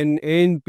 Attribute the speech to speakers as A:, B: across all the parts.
A: ANP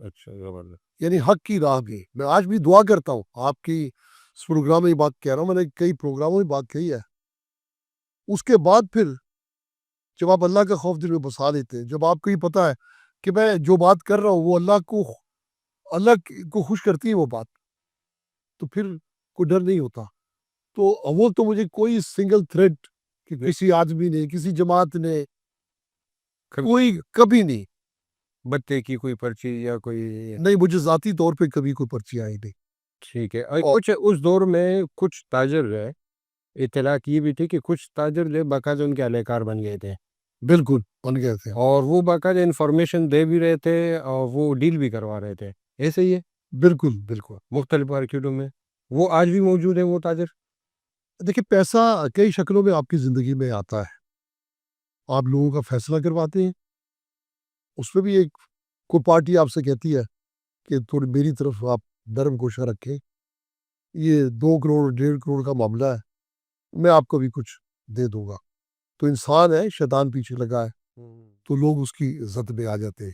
A: اچھا زبردست.
B: یعنی حق کی راہ میں. میں آج بھی دعا کرتا ہوں. آپ کی اس پروگرام میں یہ بات کہہ رہا ہوں, میں نے کئی پروگراموں میں بات کہی ہے. اس کے بعد پھر جب آپ اللہ کا خوف دل میں بسا لیتے ہیں, جب آپ کو یہ پتا ہے کہ میں جو بات کر رہا ہوں وہ اللہ کو خوش کرتی ہے وہ بات, تو پھر کوئی ڈر نہیں ہوتا. تو وہ تو مجھے کوئی سنگل تھریڈ کہ کسی آدمی نے, کسی جماعت نے, کوئی کبھی نہیں.
A: بتے کی کوئی پرچی یا کوئی.
B: نہیں, مجھے ذاتی طور پہ کبھی کوئی پرچی آئی نہیں.
A: ٹھیک ہے. کچھ اس دور میں کچھ تاجر جو ہے, اطلاع کی بھی تھی کہ کچھ تاجر جو باقاعدہ ان کے اہلکار بن گئے تھے.
B: بالکل بن گئے تھے.
A: اور وہ باقاعدہ انفارمیشن دے بھی رہے تھے اور وہ ڈیل بھی کروا رہے تھے. ایسے ہی ہے
B: بالکل بالکل.
A: مختلف مارکیٹوں میں. وہ آج بھی موجود ہیں وہ تاجر.
B: دیکھیں, پیسہ کئی شکلوں میں آپ کی زندگی میں آتا ہے. آپ لوگوں کا فیصلہ کرواتے ہیں, اس میں بھی ایک کوئی پارٹی آپ سے کہتی ہے کہ تھوڑی میری طرف آپ نرم گوشہ رکھیں, یہ 2 کروڑ 1.5 کروڑ کا معاملہ ہے, میں آپ کو بھی کچھ دے دوں گا. تو انسان ہے, شیطان پیچھے لگا ہے, تو لوگ اس کی زد میں آ جاتے ہیں.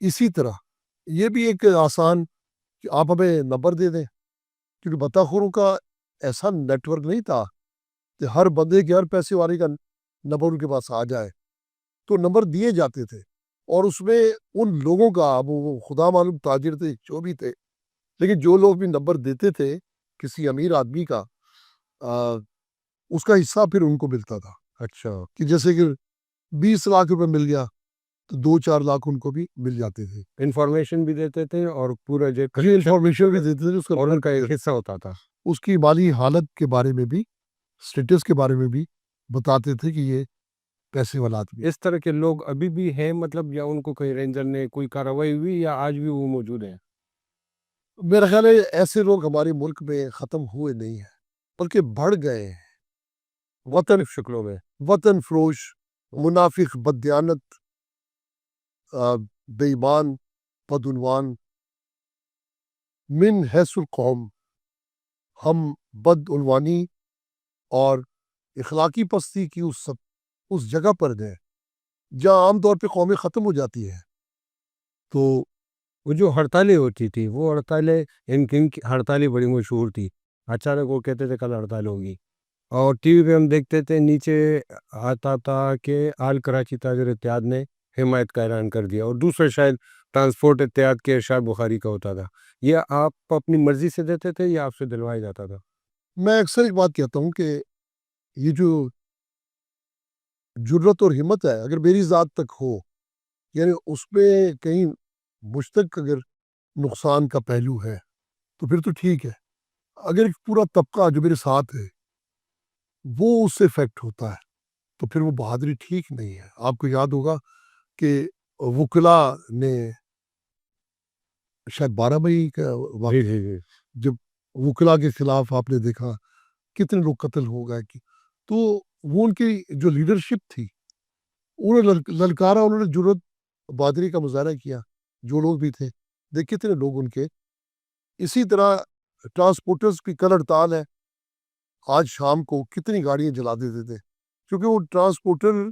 B: اسی طرح یہ بھی ایک آسان کہ آپ ہمیں نمبر دے دیں, کیونکہ بتا خوروں کا ایسا نیٹ ورک نہیں تھا کہ ہر بندے کے ہر پیسے والے کا نمبر ان کے پاس آ جائے. تو نمبر دیے جاتے تھے, اور اس میں ان لوگوں کا, وہ خدا معلوم تاجر تھے جو بھی تھے, لیکن جو لوگ بھی نمبر دیتے تھے کسی امیر آدمی کا, اس کا حصہ پھر ان کو ملتا تھا.
A: اچھا.
B: کہ جیسے کہ 20 لاکھ روپے مل گیا تو 2-4 لاکھ ان کو بھی مل جاتے تھے.
A: انفارمیشن بھی دیتے تھے اور پورا
B: انفارمیشن بھی دیتے تھے,
A: اور ان کا ایک حصہ ہوتا تھا.
B: اس کی مالی حالت کے بارے میں بھی, سٹیٹس کے بارے میں بھی بتاتے تھے کہ یہ پیسے والا آدمی.
A: اس طرح کے لوگ ابھی بھی ہیں مطلب, یا ان کو کوئی رینجر نے کوئی کارروائی ہوئی, یا آج بھی وہ موجود ہیں؟
B: میرا خیال ہے ایسے لوگ ہمارے ملک میں ختم ہوئے نہیں ہیں, بلکہ بڑھ گئے ہیں.
A: مختلف شکلوں میں.
B: وطن فروش, منافق, بددیانت, بے ایمان, بدعنوان, من حیث القوم, ہم بدعنوانی اور اخلاقی پستی کی اس جگہ پر گئے جہاں عام طور پہ قومیں ختم ہو جاتی ہیں. تو
A: وہ جو ہڑتالیں ہوتی تھی, وہ ہڑتالیں ان کی ہڑتالیں بڑی مشہور تھی. اچانک وہ کہتے تھے کل ہڑتال ہوگی, اور ٹی وی پہ ہم دیکھتے تھے نیچے آتا تھا کہ آل کراچی تاجر اتحاد نے حمایت کا اعلان کر دیا, اور دوسرا شاید ٹرانسپورٹ اتحاد کے ارشاد بخاری کا ہوتا تھا. یہ آپ اپنی مرضی سے دیتے تھے یا آپ سے دلوایا جاتا تھا؟
B: میں اکثر ایک بات کہتا ہوں کہ یہ جو جرت اور ہمت ہے, اگر میری ذات تک ہو, یعنی اس میں کہیں مجھ تک اگر نقصان کا پہلو ہے تو پھر تو ٹھیک ہے. اگر ایک پورا طبقہ جو میرے ساتھ ہے وہ اس سے افیکٹ ہوتا ہے تو پھر وہ بہادری ٹھیک نہیں ہے. آپ کو یاد ہوگا کہ وکلا نے شاید 12 مئی کا واقعہ, جب وکلا کے خلاف آپ نے دیکھا کتنے لوگ قتل ہو گئے, تو وہ ان کی جو لیڈرشپ تھی, انہوں نے للکارا, انہوں نے جرت بہادری کا مظاہرہ کیا, جو لوگ بھی تھے, دیکھ کتنے لوگ ان کے. اسی طرح ٹرانسپورٹرز کی کل ہڑتال ہے, آج شام کو کتنی گاڑیاں جلا دیتے تھے, کیونکہ وہ ٹرانسپورٹر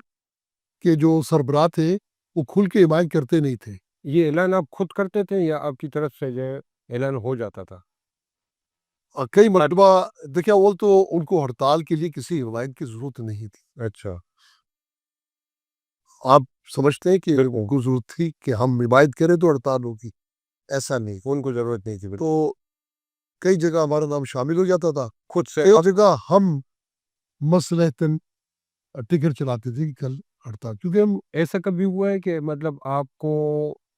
B: کے جو سربراہ تھے وہ کھل کے حمایت کرتے نہیں تھے.
A: یہ اعلان آپ خود کرتے تھے یا آپ کی طرف سے جو اعلان ہو جاتا تھا؟
B: کئی مرتبہ دیکھا, وہ تو ان کو ہڑتال کے لیے کسی حمایت کی ضرورت نہیں تھی.
A: اچھا.
B: آپ سمجھتے ہیں کہ ان کو ضرورت تھی کہ ہم حمایت کریں تو ہڑتال ہوگی؟ ایسا نہیں,
A: ان کو ضرورت نہیں تھی.
B: تو کئی جگہ ہمارا نام شامل ہو جاتا تھا,
A: خود سے
B: کئی جگہ ہم مصلحتاً ٹکٹ چلاتے تھے کہ کل ہڑتال, کیونکہ ہم.
A: ایسا کبھی ہوا ہے کہ مطلب آپ کو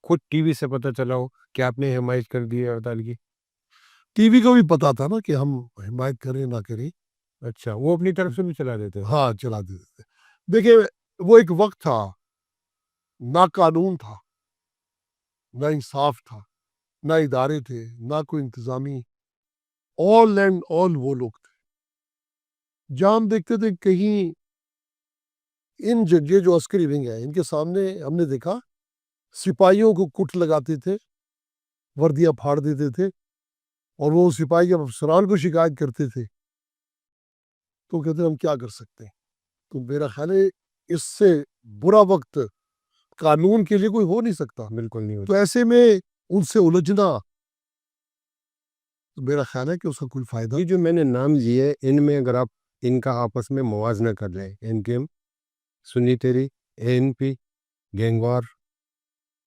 A: خود ٹی وی سے پتہ چلا ہو کہ آپ نے حمایت کر دی ہے ہڑتال کی؟
B: ٹی وی کو بھی پتا تھا نا کہ ہم حمایت کریں نہ کریں.
A: اچھا, وہ اپنی طرف سے بھی چلا دیتے؟
B: ہاں, چلا دیتے تھے. دیکھیں, وہ ایک وقت تھا, نہ قانون تھا, نہ انصاف تھا, نہ ادارے تھے, نہ کوئی انتظامی, آل اینڈ آل وہ لوگ تھے. جہاں ہم دیکھتے تھے کہیں ان یہ جو عسکری ونگ ہے, ان کے سامنے ہم نے دیکھا سپاہیوں کو کٹ لگاتے تھے, وردیاں پھاڑ دیتے تھے, اور وہ سپاہی جب افسران کو شکایت کرتے تھے تو کہتے ہم کیا کر سکتے ہیں. تو میرا خیال ہے اس سے برا وقت قانون کے لیے کوئی ہو نہیں سکتا.
A: بالکل نہیں
B: تو
A: ہوتا.
B: ایسے میں ان سے الجھنا تو میرا خیال ہے کہ اس کا کوئی فائدہ
A: یہ جو میں نے نام لیے ان میں اگر آپ ان کا آپس میں موازنہ کر لیں، این کے ایم، سنی تیری، اے این پی، گینگ وار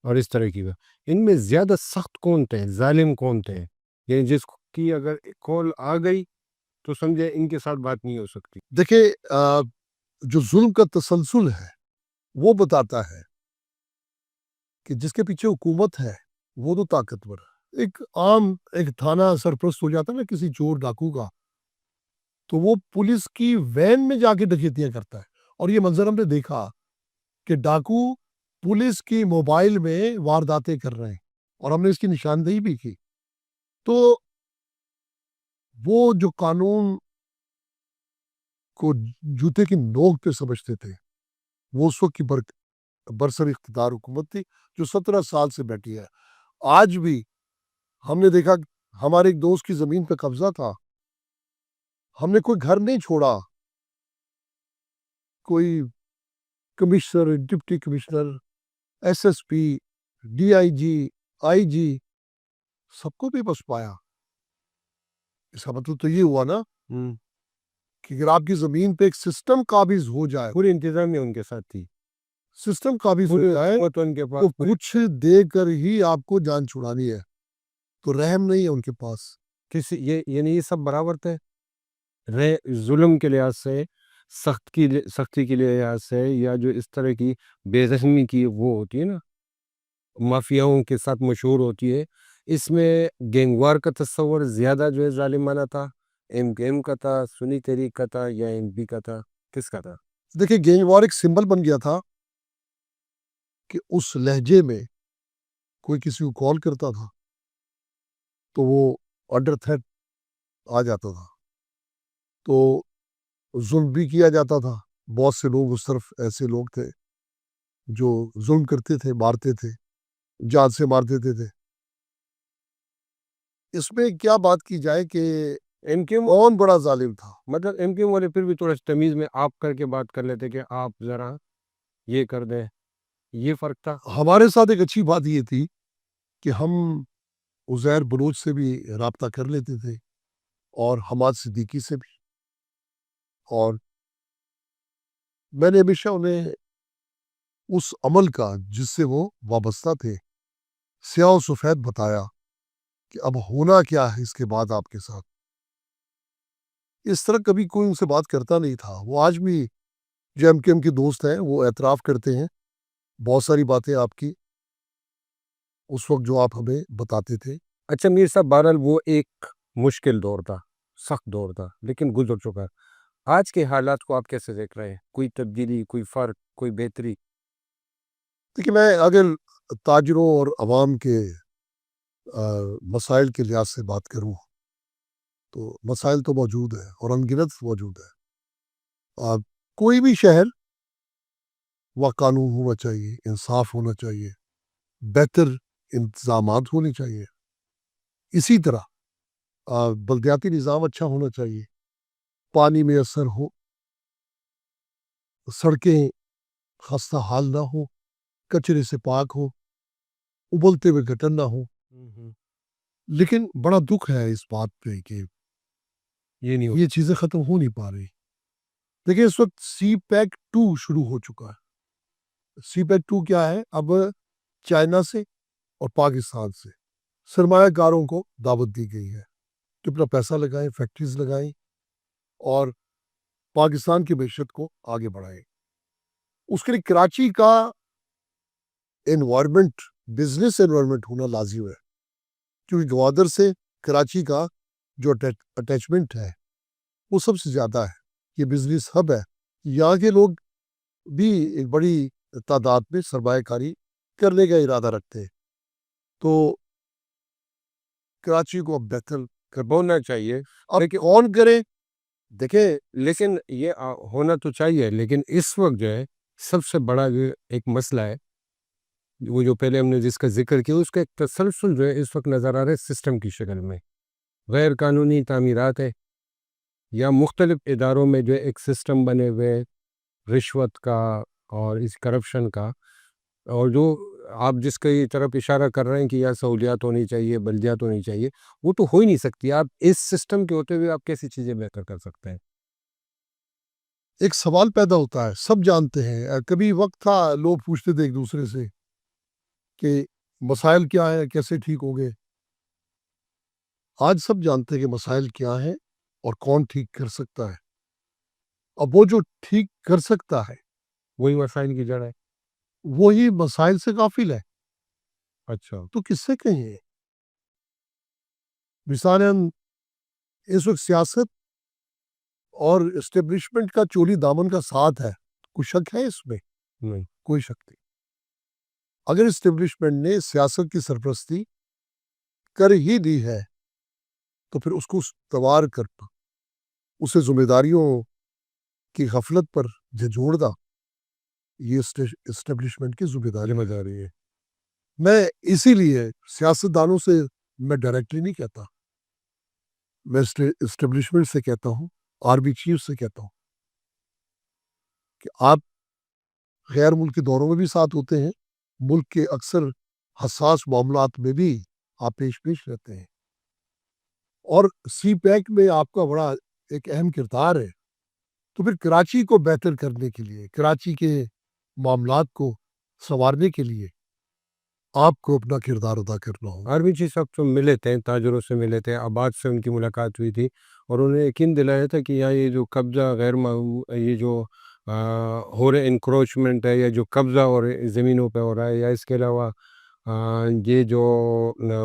A: اور اس طرح کی، ان میں زیادہ سخت کون تھے، ظالم کون تھے؟ یعنی جس کی اگر کال آ گئی تو سمجھے ان کے ساتھ بات نہیں ہو سکتی۔
B: دیکھیں جو ظلم کا تسلسل ہے وہ بتاتا ہے کہ جس کے پیچھے حکومت ہے وہ تو طاقتور ہے۔ ایک تھانہ سرپرست ہو جاتا ہے نا کسی چور ڈاکو کا، تو وہ پولیس کی وین میں جا کے ڈکیتیاں کرتا ہے، اور یہ منظر ہم نے دیکھا کہ ڈاکو پولیس کی موبائل میں وارداتیں کر رہے ہیں، اور ہم نے اس کی نشاندہی بھی کی۔ تو وہ جو قانون کو جوتے کی نوک پہ سمجھتے تھے، وہ اس وقت کی برسر اقتدار حکومت تھی جو 17 سال سے بیٹھی ہے۔ آج بھی ہم نے دیکھا ہمارے ایک دوست کی زمین پہ قبضہ تھا، ہم نے کوئی گھر نہیں چھوڑا، کوئی commissioner, deputy commissioner, S S P, D I G, I G, سب کو بھی بس پایا۔ اس کا مطلب تو یہ ہوا نا کہ اگر آپ کی زمین پہ ایک سسٹم قابض ہو جائے،
A: پوری انتظامیہ ان کے ساتھ تھی،
B: سسٹم قابض ہو
A: پوری
B: جائے
A: حکومت ان کے
B: تو
A: پاس،
B: کچھ دے کر ہی آپ کو جان چھڑانی ہے، تو رحم نہیں ہے ان کے پاس۔
A: کسی یعنی یہ سب برابر تھے، ظلم کے لحاظ سے، سختی کے لحاظ سے، یا جو اس طرح کی بے رحمی کی وہ ہوتی ہے نا، مافیاؤں کے ساتھ مشہور ہوتی ہے، اس میں گینگوار کا تصور زیادہ جو ہے ظالمانہ تھا، ایم کے ایم کا تھا، سنی تحریک کا تھا، یا این پی کا تھا، کس کا تھا؟
B: دیکھیں گینگ وار ایک سمبل بن گیا تھا کہ اس لہجے میں کوئی کسی کو کال کرتا تھا تو وہ انڈر تھریٹ آ جاتا تھا، تو ظلم بھی کیا جاتا تھا۔ بہت سے لوگ اس طرف ایسے لوگ تھے جو ظلم کرتے تھے، مارتے تھے، جان سے مار دیتے تھے۔ اس میں کیا بات کی جائے کہ
A: ایم کیو
B: کون بڑا ظالم تھا؟
A: مطلب ایم کیو والے پھر بھی تھوڑا تمیز میں آپ کر کے بات کر لیتے کہ آپ ذرا یہ کر دیں، یہ فرق تھا۔
B: ہمارے ساتھ ایک اچھی بات یہ تھی کہ ہم عزیر بلوچ سے بھی رابطہ کر لیتے تھے، اور حماد صدیقی سے بھی، اور میں نے ہمیشہ انہیں اس عمل کا جس سے وہ وابستہ تھے سیاہ و سفید بتایا کہ اب ہونا کیا ہے اس کے بعد آپ کے ساتھ۔ اس طرح کبھی کوئی ان سے بات کرتا نہیں تھا۔ وہ آج بھی جو ایم کے ایم کے دوست ہیں وہ اعتراف کرتے ہیں بہت ساری باتیں آپ کی اس وقت جو آپ ہمیں بتاتے تھے۔
A: اچھا میر صاحب، بہرحال وہ ایک مشکل دور تھا، سخت دور تھا، لیکن گزر چکا۔ آج کے حالات کو آپ کیسے دیکھ رہے ہیں؟ کوئی تبدیلی، کوئی فرق، کوئی بہتری؟
B: دیکھیے، میں اگر تاجروں اور عوام کے مسائل کے لحاظ سے بات کروں تو مسائل تو موجود ہیں اور انگنت موجود ہے۔ کوئی بھی شہر وہ قانون ہونا چاہیے، انصاف ہونا چاہیے، بہتر انتظامات ہونے چاہیے، اسی طرح بلدیاتی نظام اچھا ہونا چاہیے، پانی میں اثر ہو، سڑکیں خستہ حال نہ ہو، کچرے سے پاک ہو، ابلتے ہوئے گٹر نہ ہو۔ لیکن بڑا دکھ ہے اس بات پہ کہ
A: یہ نہیں
B: یہ چیزیں ختم ہو نہیں پا رہی۔ دیکھیں اس وقت سی پیک 2 شروع ہو چکا ہے۔ سی پیک 2 کیا ہے؟ اب چائنا سے اور پاکستان سے سرمایہ کاروں کو دعوت دی گئی ہے کہ اپنا پیسہ لگائیں، فیکٹریز لگائیں اور پاکستان کی معیشت کو آگے بڑھائیں۔ اس کے لیے کراچی کا انوائرمنٹ، بزنس انوائرمنٹ ہونا لازم ہے، کیونکہ گوادر سے کراچی کا جو اٹیچمنٹ ہے وہ سب سے زیادہ ہے۔ یہ بزنس ہب ہے، یہاں کے لوگ بھی ایک بڑی تعداد میں سرمایہ کاری کرنے کا ارادہ رکھتے ہیں، تو کراچی کو اب بہتر
A: ہونا چاہیے۔
B: اب کون کرے؟ دیکھیں
A: لیکن یہ ہونا تو چاہیے، لیکن اس وقت جو ہے سب سے بڑا جو ایک مسئلہ ہے، وہ جو پہلے ہم نے جس کا ذکر کیا، اس کا ایک تسلسل جو ہے اس وقت نظر آ رہا ہے سسٹم کی شکل میں۔ غیر قانونی تعمیرات ہے، یا مختلف اداروں میں جو ایک سسٹم بنے ہوئے رشوت کا اور اس کرپشن کا، اور جو آپ جس کی طرف اشارہ کر رہے ہیں کہ یہاں سہولیات ہونی چاہیے، بلدیات ہونی چاہیے، وہ تو ہو ہی نہیں سکتی. آپ اس سسٹم کے ہوتے ہوئے آپ کیسی چیزیں بہتر کر سکتے ہیں؟
B: ایک سوال پیدا ہوتا ہے، سب جانتے ہیں. کبھی وقت تھا لوگ پوچھتے تھے ایک دوسرے سے کہ مسائل کیا ہیں، کیسے ٹھیک ہوں گے. آج سب جانتے ہیں کہ مسائل کیا ہیں اور کون ٹھیک کر سکتا ہے. اب وہ جو ٹھیک کر سکتا ہے
A: وہی مسائل کی جڑ ہے.
B: وہی مسائل سے غافل ہے.
A: اچھا.
B: تو کس سے کہیں؟ مثالاً اس وقت سیاست اور اسٹیبلشمنٹ کا چولی دامن کا ساتھ ہے. کوئی شک ہے اس میں؟
A: نہیں.
B: کوئی شک نہیں. اگر اسٹیبلشمنٹ نے سیاست کی سرپرستی کر ہی دی ہے تو پھر اس کو استوار کرنا، اسے ذمہ داریوں کی غفلت پر جھنجھوڑنا، یہ اسٹیبلشمنٹ کی ذمہ داری ہے. میں اسی لیے سیاستدانوں سے میں ڈائریکٹلی نہیں کہتا، میں اسٹیبلشمنٹ سے کہتا ہوں، آرمی چیف سے کہتا ہوں کہ آپ غیر ملکی دوروں میں بھی ساتھ ہوتے ہیں، ملک کے اکثر حساس معاملات میں بھی آپ پیش رہتے ہیں، اور سی پیک میں آپ کا بڑا ایک اہم کردار ہے. تو پھر کراچی کو بہتر کرنے کے لیے، کراچی کے معاملات کو سنوارنے کے لیے آپ کو اپنا کردار ادا کرنا ہوگا.
A: آرمی چیف صاحب تو ملے تھے، تاجروں سے ملے تھے، آباد سے ان کی ملاقات ہوئی تھی، اور انہوں نے یقین دلایا تھا کہ یہاں یہ جو قبضہ یہ جو ہو رہے انکروچمنٹ ہے، یا جو قبضہ اور زمینوں پہ ہو رہا ہے، یا اس کے علاوہ یہ جو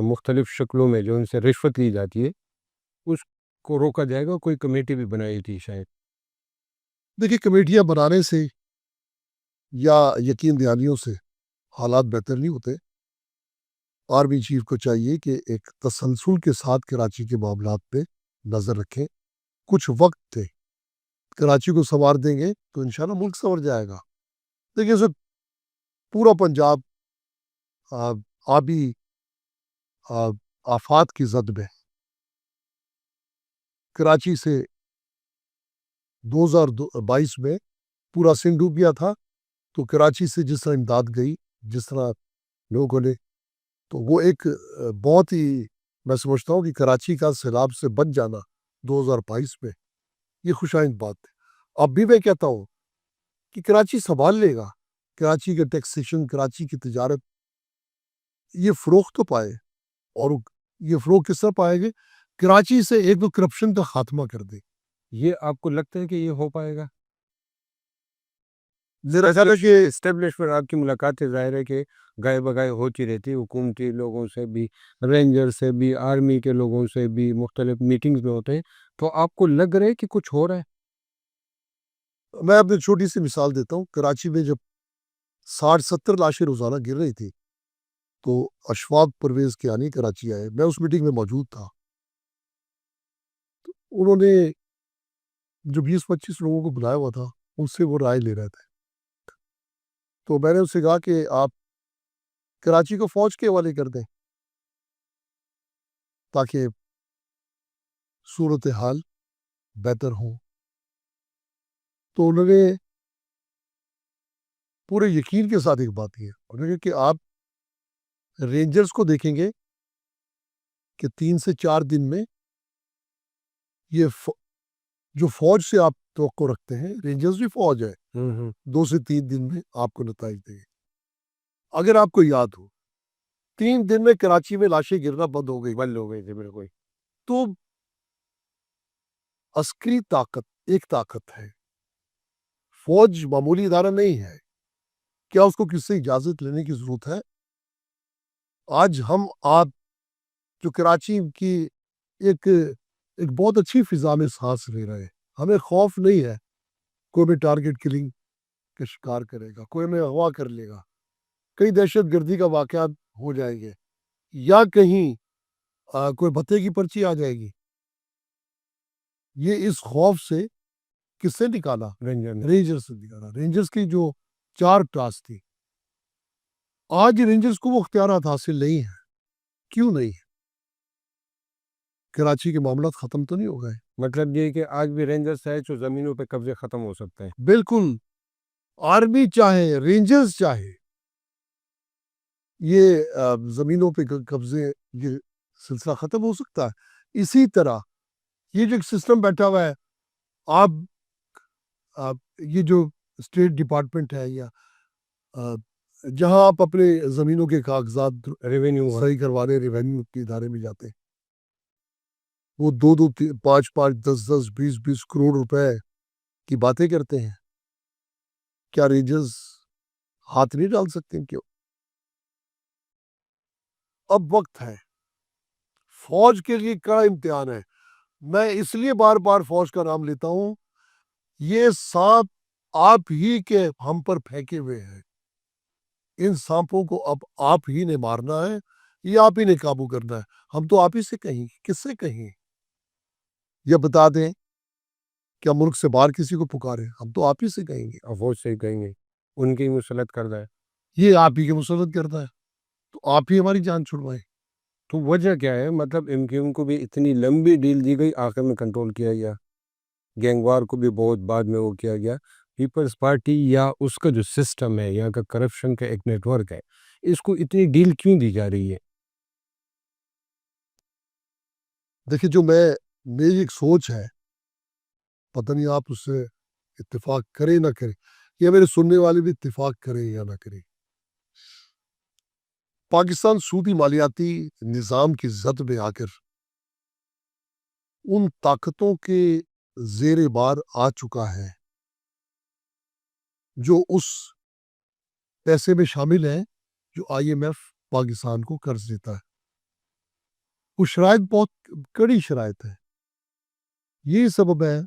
A: مختلف شکلوں میں جو ان سے رشوت لی جاتی ہے، اس کو روکا جائے گا. کوئی کمیٹی بھی بنائی تھی شاید.
B: دیکھیے، کمیٹیاں بنانے سے یا یقین دہانیوں سے حالات بہتر نہیں ہوتے. آرمی چیف کو چاہیے کہ ایک تسلسل کے ساتھ کراچی کے معاملات پہ نظر رکھیں، کچھ وقت دیں. کراچی کو سنوار دیں گے تو انشاءاللہ ملک سنور جائے گا. دیکھیے، اس وقت پورا پنجاب آبی آفات کی زد میں. کراچی سے 2022 میں پورا سندھ ڈوب گیا تھا، تو کراچی سے جس طرح امداد گئی، جس طرح لوگوں نے، تو وہ ایک بہت ہی، میں سمجھتا ہوں کہ کراچی کا سیلاب سے بچ جانا 2022 میں یہ خوش آئند بات ہے. اب بھی میں کہتا ہوں کہ کراچی سنبھال لے گا. کراچی کے ٹیکسیشن، کراچی کی تجارت یہ فروغ تو پائے، اور یہ فروغ کس طرح پائے گے؟ کراچی سے ایک تو کرپشن کا خاتمہ کر دے.
A: یہ آپ کو لگتا ہے کہ یہ ہو پائے گا؟
B: ذرا
A: کہ اسٹیبلشمنٹ، آپ کی ملاقاتیں ظاہر ہے کہ گائے بگائے ہوتی رہتی، حکومتی لوگوں سے بھی، رینجر سے بھی، آرمی کے لوگوں سے بھی مختلف میٹنگز میں ہوتے ہیں، تو آپ کو لگ رہا ہے کہ کچھ ہو رہا ہے؟
B: میں اپنی چھوٹی سی مثال دیتا ہوں. کراچی میں جب 60-70 لاشیں روزانہ گر رہی تھی تو اشفاق پرویز کیانی کراچی آئے. میں اس میٹنگ میں موجود تھا. انہوں نے جو 20-25 لوگوں کو بلایا ہوا تھا ان سے وہ رائے لے رہے تھے. تو میں نے اس سے کہا کہ آپ کراچی کو فوج کے حوالے کر دیں تاکہ صورتحال بہتر ہوں. تو انہوں نے پورے یقین کے ساتھ ایک بات کی ہے، انہوں نے کہا کہ آپ رینجرز کو دیکھیں گے کہ 3 سے 4 دن میں یہ جو فوج سے آپ توقع رکھتے ہیں، رینجرز بھی فوج ہے، 2 سے 3 دن میں آپ کو نتائج دیں گے. اگر آپ کو یاد ہو 3 دن میں کراچی میں لاشیں گرنا بند ہو گئی
A: تھی بالکل.
B: تو عسکری طاقت ایک طاقت ہے، فوج معمولی ادارہ نہیں ہے. کیا اس کو کس سے اجازت لینے کی ضرورت ہے؟ آج آپ جو کراچی کی ایک بہت اچھی فضا میں سانس لے رہے ہیں، ہمیں خوف نہیں ہے کوئی میں ٹارگٹ کلنگ کا شکار کرے گا، کوئی میں اغوا کر لے گا، کئی دہشت گردی کا واقعات ہو جائیں گے، یا کہیں کوئی بھتے کی پرچی آ جائے گی. یہ اس خوف سے کس سے نکالا؟ رینجر سے نکالا. رینجرز کی جو 4 ٹاسک تھی، آج رینجرز کو وہ اختیارات حاصل نہیں ہے. کیوں نہیں ہے؟ کراچی کے معاملات ختم تو نہیں ہو گئے.
A: مطلب یہ کہ آج بھی رینجرز ہے جو زمینوں پہ قبضے ختم ہو سکتے ہیں.
B: بالکل. آرمی چاہے، رینجرز چاہے، یہ زمینوں پہ قبضے یہ سلسلہ ختم ہو سکتا ہے. اسی طرح یہ جو ایک سسٹم بیٹھا ہوا ہے, آپ یہ جو اسٹیٹ ڈپارٹمنٹ ہے یا جہاں آپ اپنے زمینوں کے کاغذات
A: ریونیو
B: صحیح کروانے ریونیو کے ادارے میں جاتے ہیں, وہ 2 5 10 20 کروڑ روپے کی باتیں کرتے ہیں. کیا رینجرز ہاتھ نہیں ڈال سکتے کیوں؟ اب وقت ہے. فوج کے لیے کڑا امتحان ہے. میں اس لیے بار بار فوج کا نام لیتا ہوں, یہ سانپ آپ ہی کے ہم پر پھینکے ہوئے ہیں. ان سانپوں کو اب آپ ہی نے مارنا ہے, یہ آپ ہی نے قابو کرنا ہے. ہم تو آپ ہی سے کہیں, کس سے کہیں؟ یا بتا دیں کیا ملک سے باہر کسی کو پکارے؟ ہم تو آپ ہی سے کہیں گے.
A: فوج سے کہیں گے, ان کی مسلط کردہ ہے.
B: یہ آپ ہی کے مسلط کرتا ہے, تو آپ ہی ہماری جان چھڑوائیں.
A: تو وجہ کیا ہے؟ مطلب MQM کو بھی اتنی لمبی ڈیل دی گئی, آخر میں کنٹرول کیا گیا. گینگوار کو بھی بہت بعد میں وہ کیا گیا. پیپلز پارٹی یا اس کا جو سسٹم ہے, یہاں کا کرپشن کا ایک نیٹ ورک ہے, اس کو اتنی ڈیل کیوں دی جا رہی ہے؟
B: دیکھیں, جو میری ایک سوچ ہے, پتہ نہیں آپ اس سے اتفاق کریں نہ کریں, یا میرے سننے والے بھی اتفاق کریں یا نہ کریں. پاکستان سودی مالیاتی نظام کی زد میں آ کر ان طاقتوں کے زیر بار آ چکا ہے جو اس پیسے میں شامل ہیں جو IMF پاکستان کو قرض دیتا ہے. وہ شرائط بہت کڑی شرائط ہے. یہی سبب ہے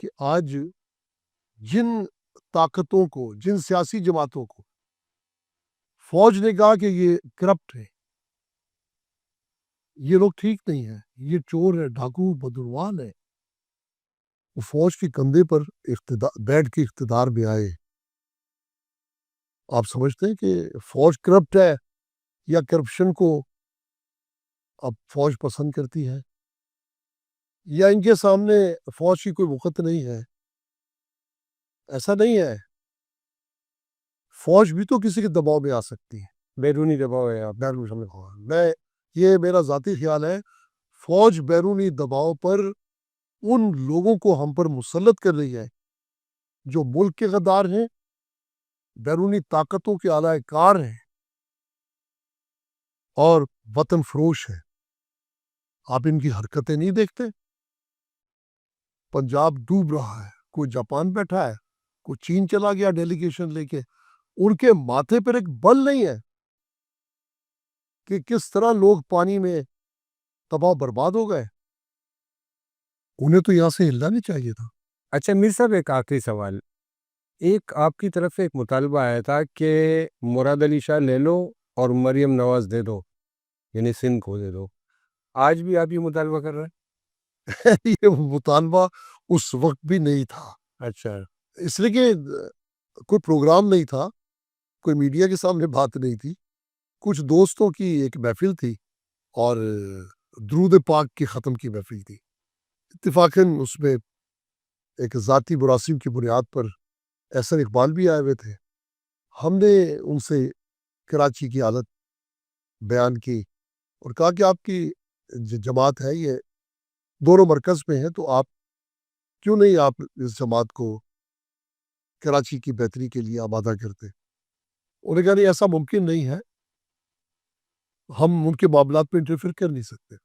B: کہ آج جن طاقتوں کو, جن سیاسی جماعتوں کو فوج نے کہا کہ یہ کرپٹ ہے, یہ لوگ ٹھیک نہیں ہے, یہ چور ہے, ڈاکو, بدعنوان ہے, وہ فوج کے کندھے پر بیٹھ کے اقتدار میں آئے. آپ سمجھتے ہیں کہ فوج کرپٹ ہے یا کرپشن کو اب فوج پسند کرتی ہے, یا ان کے سامنے فوج کی کوئی وقت نہیں ہے؟ ایسا نہیں ہے. فوج بھی تو کسی کے دباؤ میں آ سکتی ہے,
A: بیرونی دباؤ ہے. آپ
B: بیرونی دباؤ. یہ میرا ذاتی خیال ہے, فوج بیرونی دباؤ پر ان لوگوں کو ہم پر مسلط کر رہی ہے جو ملک کے غدار ہیں, بیرونی طاقتوں کے اعلی کار ہیں اور وطن فروش ہیں. آپ ان کی حرکتیں نہیں دیکھتے؟ پنجاب ڈوب رہا ہے, کوئی جاپان بیٹھا ہے, کوئی چین چلا گیا ڈیلیگیشن لے کے, ان کے ماتھے پر ایک بل نہیں ہے کہ کس طرح لوگ پانی میں تباہ برباد ہو گئے. انہیں تو یہاں سے ہلنا نہیں چاہیے تھا.
A: اچھا میر صاحب, ایک آخری سوال. ایک آپ کی طرف سے ایک مطالبہ آیا تھا کہ مراد علی شاہ لے لو اور مریم نواز دے دو, یعنی سندھ کو دے دو. آج بھی آپ یہ مطالبہ کر رہے ہیں؟
B: یہ مطالبہ اس وقت بھی نہیں تھا.
A: اچھا,
B: اس لیے کہ کوئی پروگرام نہیں تھا, کوئی میڈیا کے سامنے بات نہیں تھی, کچھ دوستوں کی ایک محفل تھی اور درود پاک کی ختم کی محفل تھی. اتفاقاً اس میں ایک ذاتی مراسم کی بنیاد پر احسن اقبال بھی آئے ہوئے تھے. ہم نے ان سے کراچی کی حالت بیان کی اور کہا کہ آپ کی جماعت ہے, یہ دونوں مرکز میں ہیں, تو آپ کیوں نہیں آپ اس جماعت کو کراچی کی بہتری کے لیے آمادہ کرتے؟ انہوں نے کہا نہیں, ایسا ممکن نہیں ہے, ہم ان کے معاملات میں انٹرفیئر کر نہیں سکتے.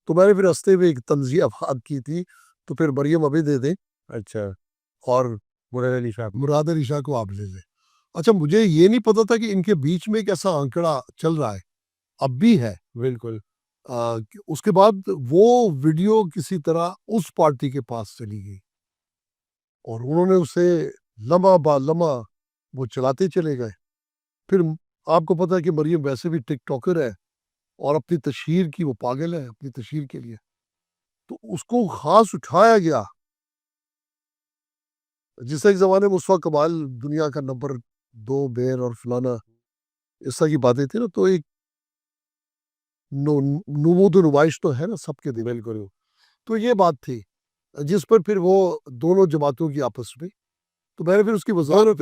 B: تو میں نے پھر ہنستے ہوئے ایک طنزیہ بات کی تھی, تو پھر مریم ابھی دے دیں.
A: اچھا,
B: اور
A: مراد علی شاہ
B: کو آپ لے لیں. اچھا, مجھے یہ نہیں پتا تھا کہ ان کے بیچ میں ایک ایسا آنکڑا چل رہا ہے, اب بھی ہے.
A: بالکل.
B: اس کے بعد وہ ویڈیو کسی طرح اس پارٹی کے پاس چلی گئی اور انہوں نے اسے لمحہ با لمحہ وہ چلاتے چلے گئے. پھر آپ کو پتا ہے کہ مریم ویسے بھی ٹک ٹاکر ہے اور اپنی تشہیر کی وہ پاگل ہے, اپنی تشہیر کے لیے, تو اس کو خاص اٹھایا گیا. جس ایک زمانے میں مصطفیٰ کمال دنیا کا نمبر 2 بیر اور فلانا اس طرح کی باتیں تھیں نا, تو ایک نمود و نمائش تو ہے نا سب کے دل.
A: بالکل.
B: تو یہ بات تھی جس پر پھر وہ دونوں جماعتوں کی آپس میں تو میں نے پھر اس کی وضاحت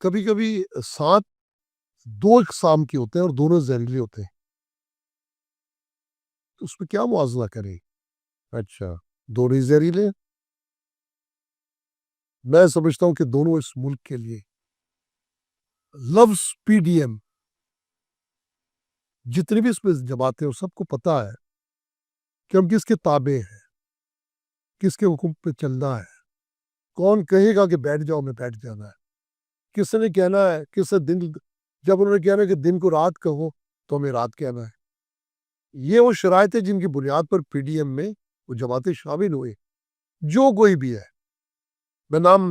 B: کبھی کبھی ساتھ دو اقسام کے ہوتے ہیں اور دونوں زہریلے ہوتے ہیں، تو اس میں کیا موازنہ کریں؟
A: اچھا،
B: دونوں ہی زہریلے ہیں۔ میں سمجھتا ہوں کہ دونوں اس ملک کے لیے لفظ پی ڈی ایم جتنی بھی اس میں جماعتیں ہیں سب کو پتا ہے کہ ہم کس کے تابع ہیں، کس کے حکم پہ چلنا ہے، کون کہے گا کہ بیٹھ جاؤ میں بیٹھ جانا ہے، کس نے کہنا ہے، کس نے دن جب انہوں نے کہنا ہے کہ دن کو رات کہو تو ہمیں رات کہنا ہے۔ یہ وہ شرائط ہے جن کی بنیاد پر پی ڈی ایم میں وہ جماعتیں شامل ہوئے، جو کوئی بھی ہے، میں نام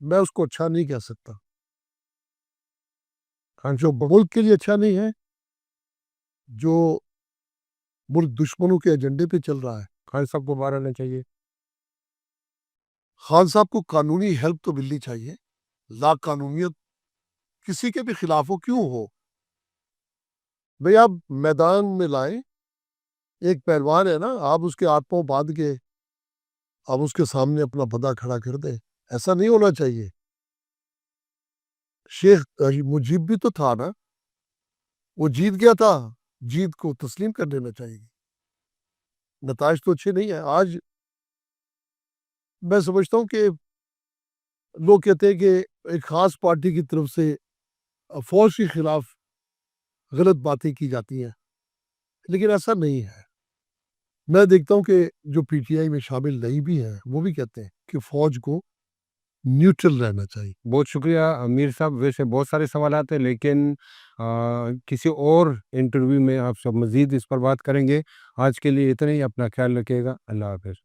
B: میں اس کو اچھا نہیں کہہ سکتا، جو ملک کے لیے اچھا نہیں ہے، جو ملک دشمنوں کے ایجنڈے پہ چل رہا ہے۔
A: خان صاحب کو باہر آنا چاہیے۔
B: خان صاحب کو قانونی ہیلپ تو ملنی چاہیے، لا قانونیت کسی کے بھی خلاف ہو کیوں ہو، بھئی آپ میدان میں لائیں، ایک پہلوان ہے نا، آپ اس کے ہاتھ پاؤں باندھ کے آپ اس کے سامنے اپنا بندہ کھڑا کر دیں، ایسا نہیں ہونا چاہیے۔ شیخ مجیب بھی تو تھا نا، وہ جیت گیا تھا، جیت کو تسلیم کر لینا چاہیے، نتائج تو اچھے نہیں ہیں۔ آج میں سمجھتا ہوں کہ لوگ کہتے ہیں کہ ایک خاص پارٹی کی طرف سے فوج کے خلاف غلط باتیں کی جاتی ہیں، لیکن ایسا نہیں ہے۔ میں دیکھتا ہوں کہ جو پی ٹی آئی میں شامل نہیں بھی ہیں وہ بھی کہتے ہیں کہ فوج کو نیوٹرل رہنا چاہیے۔
A: بہت شکریہ امیر صاحب، ویسے بہت سارے سوالات ہیں لیکن کسی اور انٹرویو میں آپ سے مزید اس پر بات کریں گے۔ آج کے لیے اتنا ہی، اپنا خیال رکھیے گا، اللہ حافظ۔